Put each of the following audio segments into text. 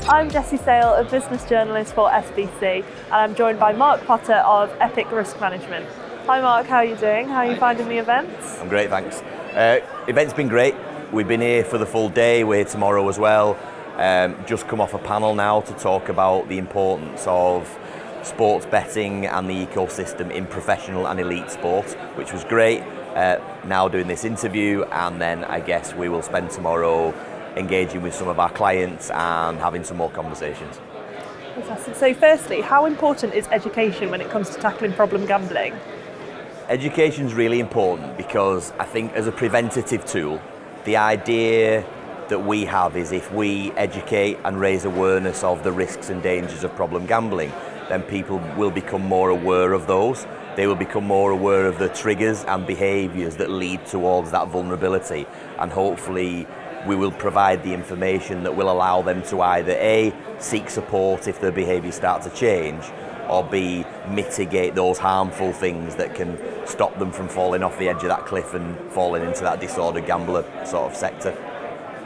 I'm Jessie Sale, a business journalist for SBC, and I'm joined by Mark Potter of Epic Risk Management. Hi Mark, how are you doing? How are you finding the events? I'm great, thanks. Event's been great. We've been here for the full day. We're here tomorrow as well. Just come off a panel now to talk about the importance of sports betting and the ecosystem in professional and elite sport, which was great. Now doing this interview, and then I guess we will spend tomorrow engaging with some of our clients and having some more conversations. Fantastic. So firstly, how important is education when it comes to tackling problem gambling? Education's really important because I think as a preventative tool, the idea that we have is if we educate and raise awareness of the risks and dangers of problem gambling, then people will become more aware of those. They will become more aware of the triggers and behaviours that lead towards that vulnerability, and hopefully we will provide the information that will allow them to either A, seek support if their behaviours start to change, or B, mitigate those harmful things that can stop them from falling off the edge of that cliff and falling into that disordered gambler sort of sector.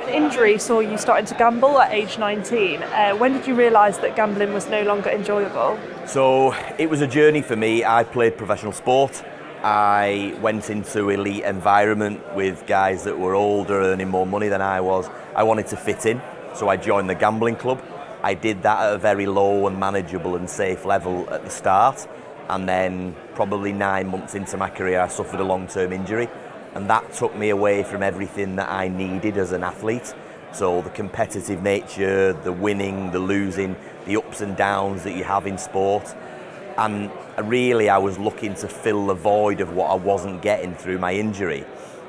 An injury saw you starting to gamble at age 19. When did you realise that gambling was no longer enjoyable? So it was a journey for me. I played professional sport. I went into elite environment with guys that were older, earning more money than I was. I wanted to fit in, so I joined the gambling club. I did that at a very low and manageable and safe level at the start, and then probably 9 months into my career I suffered a long-term injury, and that took me away from everything that I needed as an athlete. So the competitive nature, the winning, the losing, the ups and downs that you have in sport. And really I was looking to fill the void of what I wasn't getting through my injury.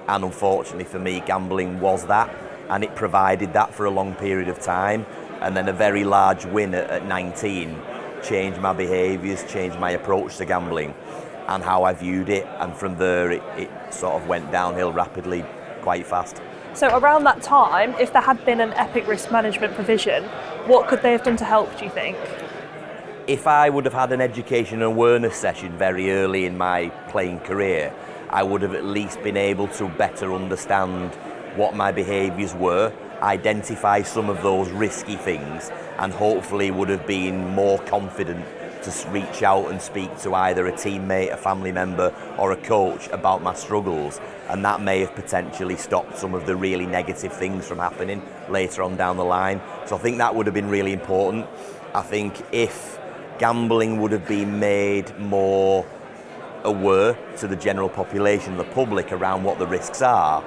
And unfortunately for me, gambling was that, and it provided that for a long period of time. And then a very large win at 19 changed my behaviours, changed my approach to gambling and how I viewed it. And from there, it sort of went downhill rapidly, quite fast. So around that time, if there had been an Epic Risk Management provision, what could they have done to help, do you think? If I would have had an education and awareness session very early in my playing career, I would have at least been able to better understand what my behaviours were, identify some of those risky things, and hopefully would have been more confident to reach out and speak to either a teammate, a family member or a coach about my struggles, and that may have potentially stopped some of the really negative things from happening later on down the line. So I think that would have been really important. I think if gambling would have been made more aware to the general population, the public, around what the risks are,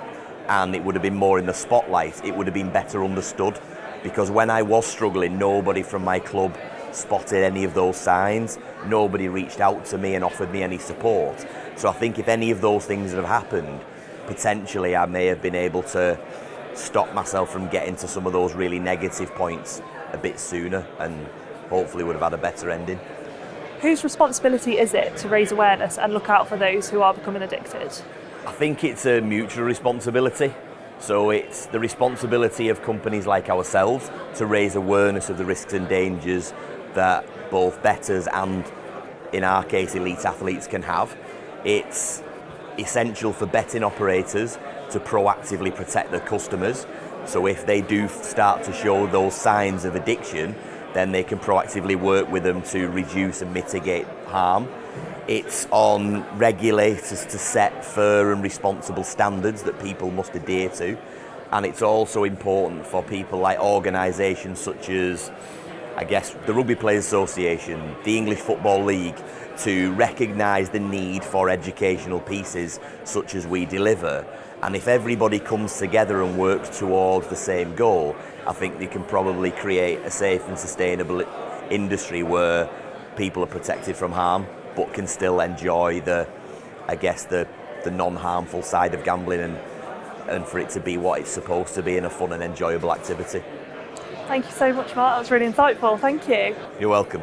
and it would have been more in the spotlight, it would have been better understood. Because when I was struggling, nobody from my club spotted any of those signs. Nobody reached out to me and offered me any support. So I think if any of those things had happened, potentially I may have been able to stop myself from getting to some of those really negative points a bit sooner, and hopefully would have had a better ending. Whose responsibility is it to raise awareness and look out for those who are becoming addicted? I think it's a mutual responsibility. So it's the responsibility of companies like ourselves to raise awareness of the risks and dangers that both bettors and, in our case, elite athletes can have. It's essential for betting operators to proactively protect their customers. So if they do start to show those signs of addiction, then they can proactively work with them to reduce and mitigate harm. It's on regulators to set fair and responsible standards that people must adhere to. And it's also important for people like organisations such as, I guess, the Rugby Players Association, the English Football League, to recognise the need for educational pieces such as we deliver. And if everybody comes together and works towards the same goal, I think they can probably create a safe and sustainable industry where people are protected from harm, but can still enjoy the non-harmful side of gambling, and for it to be what it's supposed to be, in a fun and enjoyable activity. Thank you so much, Mark. That was really insightful. Thank you. You're welcome.